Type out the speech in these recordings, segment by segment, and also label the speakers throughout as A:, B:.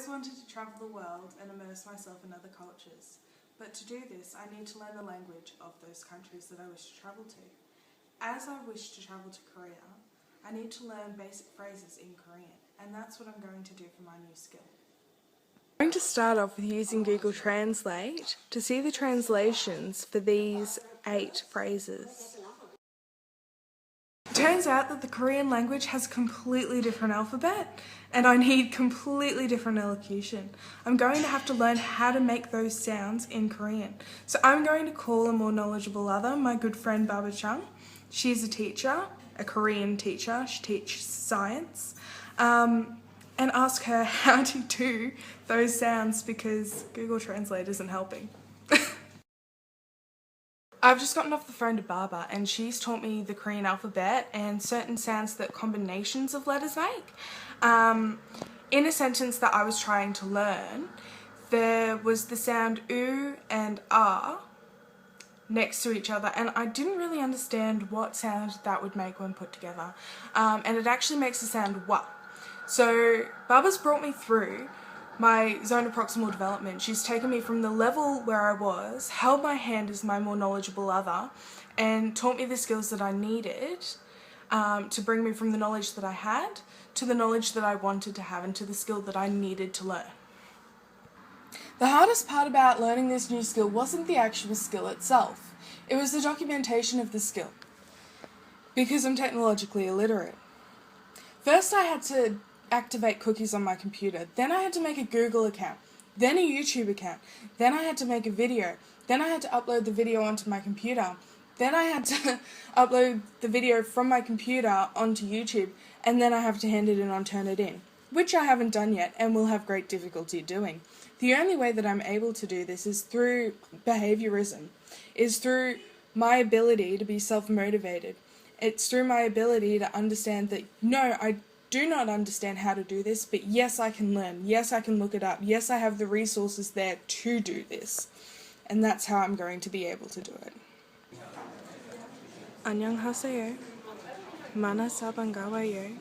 A: always wanted to travel the world and immerse myself in other cultures, but to do this I need to learn the language of those countries that I wish to travel to. As I wish to travel to Korea, I need to learn basic phrases in Korean, and that's what I'm going to do for my new skill. I'm going to start off with using Google Translate to see the translations for these 8 phrases. It turns out that the Korean language has a completely different alphabet and I need completely different elocution. I'm going to have to learn how to make those sounds in Korean. So I'm going to call a more knowledgeable other, my good friend Baba Chung. She's a teacher, a Korean teacher. She teaches science. And ask her how to do those sounds because Google Translate isn't helping. I've just gotten off the phone to Baba and she's taught me the Korean alphabet and certain sounds that combinations of letters make. In a sentence that I was trying to learn, there was the sound oo and ah next to each other, and I didn't really understand what sound that would make when put together. And it actually makes the sound wa. So Baba's brought me through my zone of proximal development. She's taken me from the level where I was, held my hand as my more knowledgeable other, and taught me the skills that I needed to bring me from the knowledge that I had to the knowledge that I wanted to have and to the skill that I needed to learn. The hardest part about learning this new skill wasn't the actual skill itself. It was the documentation of the skill, because I'm technologically illiterate. First I had to activate cookies on my computer, then I had to make a Google account, then a YouTube account, then I had to make a video, then I had to upload the video onto my computer, then I had to upload the video from my computer onto YouTube, and then I have to hand it in on Turnitin, which I haven't done yet and will have great difficulty doing. The only way that I'm able to do this is through behaviorism, is through my ability to be self-motivated. It's through my ability to understand that, no, I do not understand how to do this, but yes, I can learn. Yes, I can look it up. Yes, I have the resources there to do this. And that's how I'm going to be able to do it. 안녕하세요. 만나서 반가워요.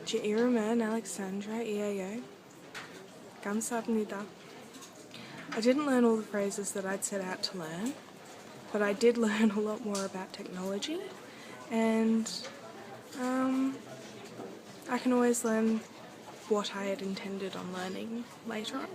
A: 제 이름은 Alexandra-예요. 감사합니다. I didn't learn all the phrases that I'd set out to learn, but I did learn a lot more about technology, and I can always learn what I had intended on learning later on.